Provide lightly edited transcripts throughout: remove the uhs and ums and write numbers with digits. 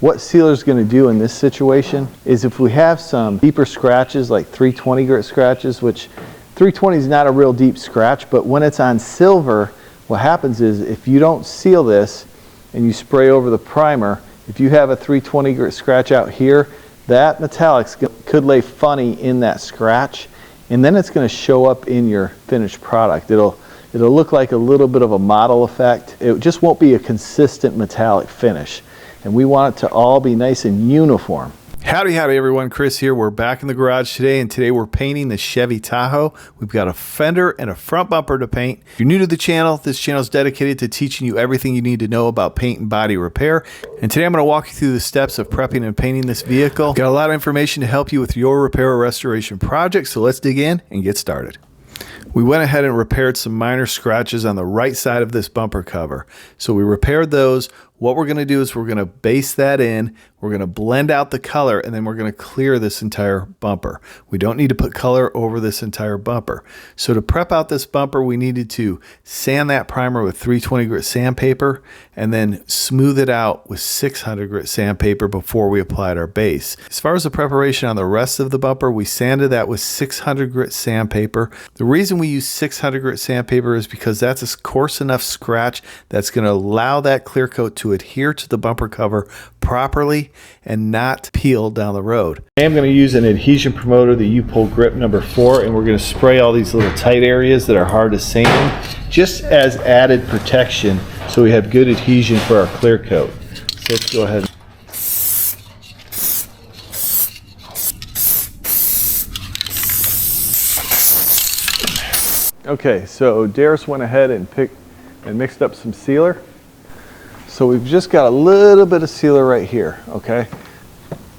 what sealer is going to do in this situation is if we have some deeper scratches like 320 grit scratches, which 320 is not a real deep scratch, but when it's on silver, what happens is if you don't seal this and you spray over the primer, if you have a 320 grit scratch out here, that metallics could lay funny in that scratch, and then it's going to show up in your finished product. It'll look like a little bit of a model effect. It just won't be a consistent metallic finish, and we want it to all be nice and uniform. Howdy everyone, Chris here. We're back in the garage today, and today we're painting the Chevy Tahoe. We've got a fender and a front bumper to paint. If you're new to the channel, this channel is dedicated to teaching you everything you need to know about paint and body repair. And today I'm going to walk you through the steps of prepping and painting this vehicle. Got a lot of information to help you with your repair or restoration project, so let's dig in and get started. We went ahead and repaired some minor scratches on the right side of this bumper cover. So we repaired those. What we're going to do is we're going to base that in, we're going to blend out the color, and then we're going to clear this entire bumper. We don't need to put color over this entire bumper. So to prep out this bumper, we needed to sand that primer with 320 grit sandpaper and then smooth it out with 600 grit sandpaper before we applied our base. As far as the preparation on the rest of the bumper, we sanded that with 600 grit sandpaper. The reason we use 600 grit sandpaper is because that's a coarse enough scratch that's going to allow that clear coat to adhere to the bumper cover properly and not peel down the road. I am going to use an adhesion promoter, the upol grip number 4, and we're going to spray all these little tight areas that are hard to sand just as added protection so we have good adhesion for our clear coat. So let's go ahead. Okay, so Darius went ahead and mixed up some sealer. So we've just got a little bit of sealer right here, okay?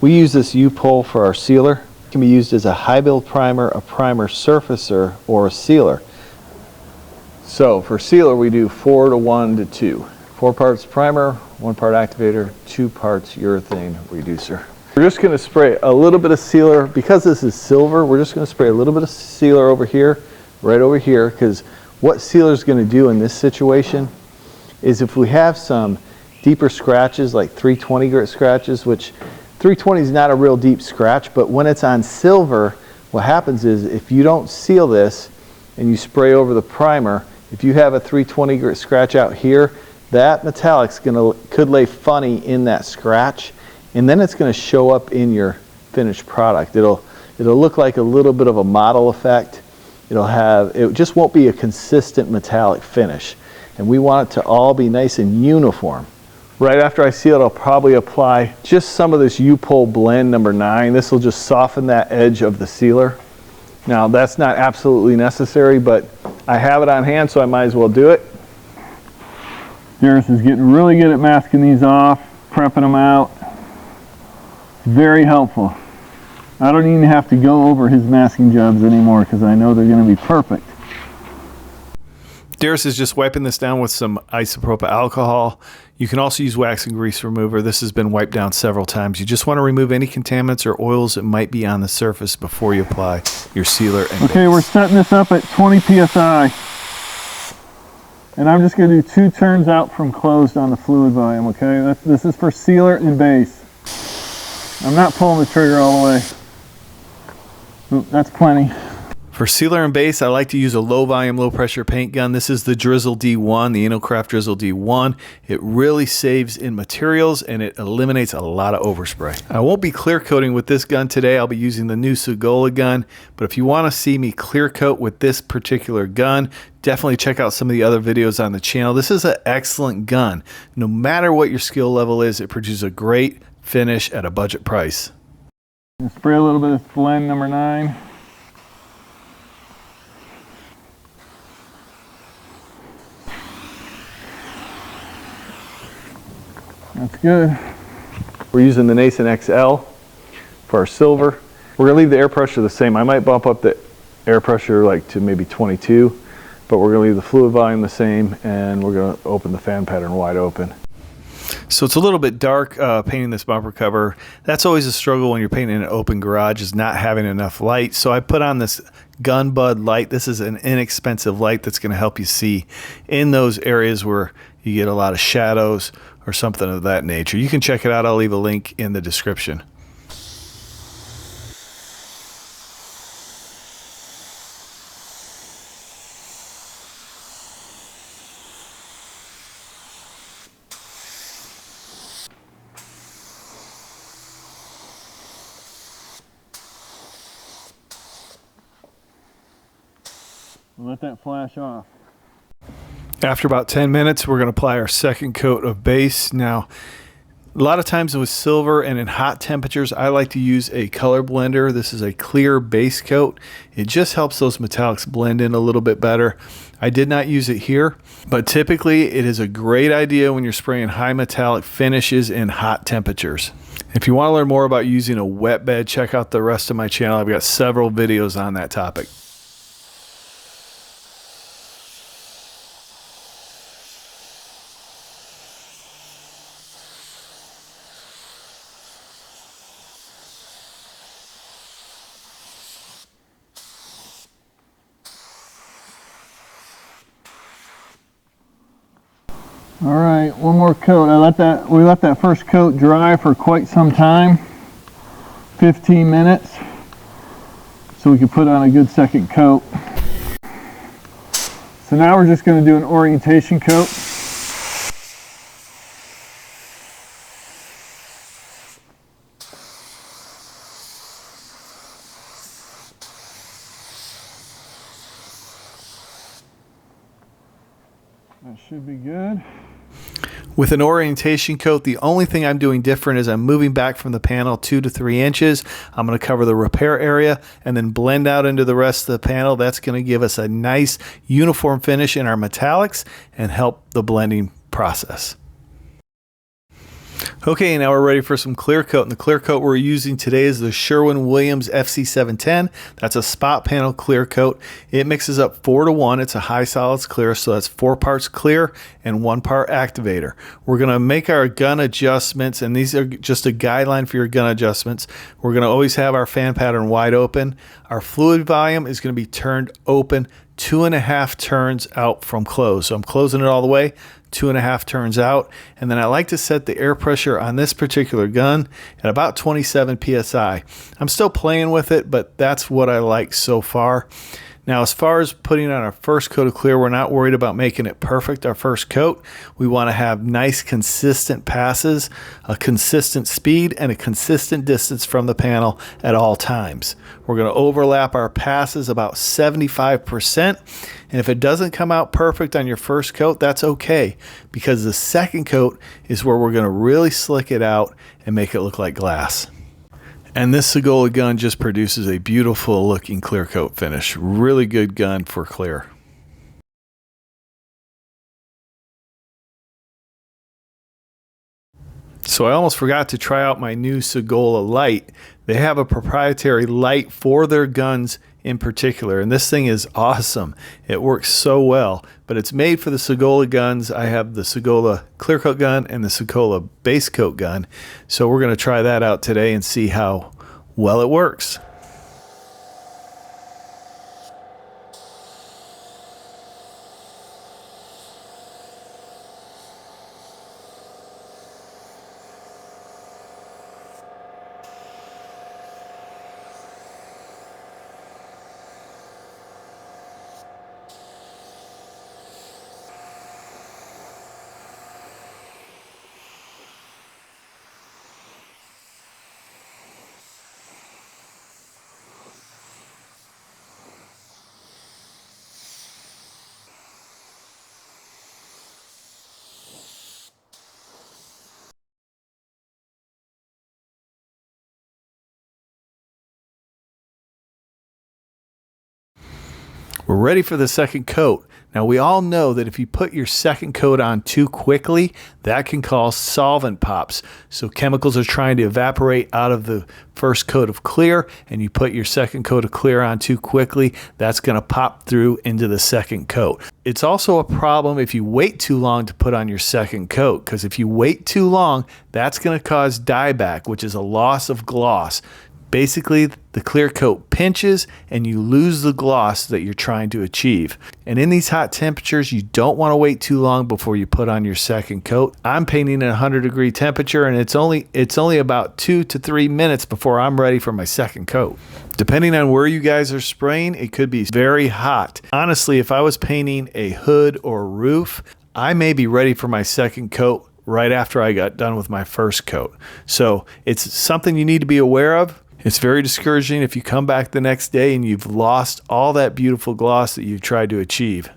We use this upol for our sealer. It can be used as a high build primer, a primer surfacer, or a sealer. So for sealer, we do 4 to 1 to 2. 4 parts primer, 1 part activator, 2 parts urethane reducer. We're just gonna spray a little bit of sealer. Because this is silver, we're just gonna spray a little bit of sealer over here, right over here, because what sealer is gonna do in this situation is if we have some deeper scratches like 320 grit scratches, which 320 is not a real deep scratch, but when it's on silver, what happens is if you don't seal this and you spray over the primer, if you have a 320 grit scratch out here, that metallic's could lay funny in that scratch, and then it's going to show up in your finished product. It'll look like a little bit of a model effect. It just won't be a consistent metallic finish, and we want it to all be nice and uniform. Right after I seal it, I'll probably apply just some of this upol blend number 9. This will just soften that edge of the sealer. Now that's not absolutely necessary, but I have it on hand, so I might as well do it. Darius is getting really good at masking these off, prepping them out. Very helpful. I don't even have to go over his masking jobs anymore because I know they're going to be perfect. Darius is just wiping this down with some isopropyl alcohol. You can also use wax and grease remover. This has been wiped down several times. You just want to remove any contaminants or oils that might be on the surface before you apply your sealer and okay, we're setting this up at 20 psi. And I'm just going to do 2 turns out from closed on the fluid volume, okay? This is for sealer and base. I'm not pulling the trigger all the way. Oop, that's plenty. For sealer and base, I like to use a low volume, low pressure paint gun. This is the Drizzle D1, the Innocraft Drizzle D1. It really saves in materials and it eliminates a lot of overspray. I won't be clear coating with this gun today. I'll be using the new Sagola gun, but if you want to see me clear coat with this particular gun, definitely check out some of the other videos on the channel. This is an excellent gun. No matter what your skill level is, it produces a great finish at a budget price. Spray a little bit of blend number 9. That's good. We're using the Nason XL for our silver. We're going to leave the air pressure the same. I might bump up the air pressure like to maybe 22, but we're going to leave the fluid volume the same, and we're going to open the fan pattern wide open. So it's a little bit dark painting this bumper cover. That's always a struggle when you're painting an open garage, is not having enough light. So I put on this Gunn Bud light. This is an inexpensive light that's going to help you see in those areas where you get a lot of shadows or something of that nature. You can check it out. I'll leave a link in the description. Let that flash off. After about 10 minutes, we're going to apply our second coat of base. Now, a lot of times with silver and in hot temperatures, I like to use a color blender. This is a clear base coat. It just helps those metallics blend in a little bit better. I did not use it here, but typically it is a great idea when you're spraying high metallic finishes in hot temperatures. If you want to learn more about using a wet bed, check out the rest of my channel. I've got several videos on that topic. All right, one more coat. We let that first coat dry for quite some time, 15 minutes, so we could put on a good second coat. So now we're just going to do an orientation coat. That should be good. With an orientation coat, the only thing I'm doing different is I'm moving back from the panel 2 to 3 inches. I'm going to cover the repair area and then blend out into the rest of the panel. That's going to give us a nice uniform finish in our metallics and help the blending process. Okay, now we're ready for some clear coat, and the clear coat we're using today is the Sherwin-Williams FC710. That's a spot panel clear coat. It mixes up 4-to-1. It's a high solids clear, so that's 4 parts clear and 1 part activator. We're going to make our gun adjustments, and these are just a guideline for your gun adjustments. We're going to always have our fan pattern wide open. Our fluid volume is going to be turned open 2.5 turns out from close. So I'm closing it all the way, 2.5 turns out. And then I like to set the air pressure on this particular gun at about 27 PSI. I'm still playing with it, but that's what I like so far. Now, as far as putting on our first coat of clear, we're not worried about making it perfect, our first coat. We want to have nice, consistent passes, a consistent speed, and a consistent distance from the panel at all times. We're going to overlap our passes about 75%. And if it doesn't come out perfect on your first coat, that's okay, because the second coat is where we're going to really slick it out and make it look like glass. And this Sagola gun just produces a beautiful looking clear coat finish. Really good gun for clear. So I almost forgot to try out my new Sagola light. They have a proprietary light for their guns in particular, and this thing is awesome. It works so well, but it's made for the Sagola guns. I have the Sagola clear coat gun and the Sagola base coat gun, so we're going to try that out today and see how well it works. We're ready for the second coat. Now, we all know that if you put your second coat on too quickly, that can cause solvent pops. So chemicals are trying to evaporate out of the first coat of clear, and you put your second coat of clear on too quickly, that's going to pop through into the second coat. It's also a problem if you wait too long to put on your second coat, because if you wait too long, that's going to cause dieback, which is a loss of gloss. Basically, the clear coat pinches and you lose the gloss that you're trying to achieve. And in these hot temperatures, you don't want to wait too long before you put on your second coat. I'm painting at 100-degree temperature, and it's only about 2 to 3 minutes before I'm ready for my second coat. Depending on where you guys are spraying, it could be very hot. Honestly, if I was painting a hood or roof, I may be ready for my second coat right after I got done with my first coat. So it's something you need to be aware of. It's very discouraging if you come back the next day and you've lost all that beautiful gloss that you've tried to achieve.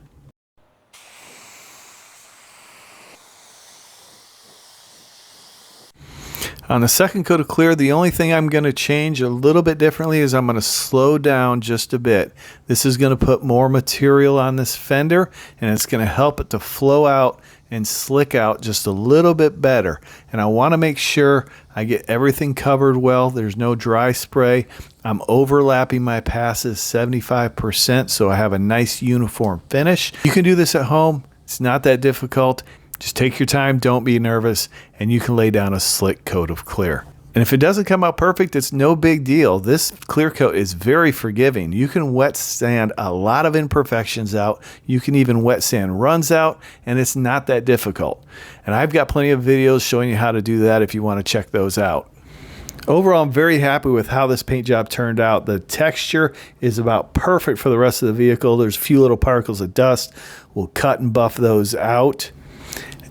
On the second coat of clear, the only thing I'm going to change a little bit differently is I'm going to slow down just a bit. This is going to put more material on this fender, and it's going to help it to flow out and slick out just a little bit better. And I want to make sure I get everything covered well. There's no dry spray. I'm overlapping my passes 75% so I have a nice uniform finish. You can do this at home. It's not that difficult. Just take your time, don't be nervous, and you can lay down a slick coat of clear. And if it doesn't come out perfect, it's no big deal. This clear coat is very forgiving. You can wet sand a lot of imperfections out. You can even wet sand runs out, and it's not that difficult. And I've got plenty of videos showing you how to do that if you want to check those out. Overall, I'm very happy with how this paint job turned out. The texture is about perfect for the rest of the vehicle. There's a few little particles of dust. We'll cut and buff those out.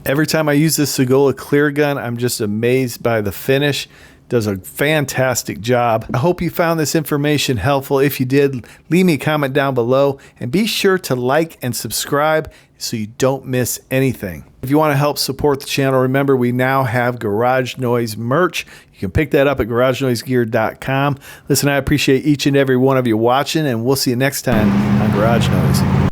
Every time I use this Sagola clear gun, I'm just amazed by the finish. Does a fantastic job. I hope you found this information helpful. If you did, leave me a comment down below, and be sure to like and subscribe so you don't miss anything. If you want to help support the channel, remember we now have Garage Noise merch. You can pick that up at garagenoisegear.com. Listen, I appreciate each and every one of you watching, and we'll see you next time on Garage Noise.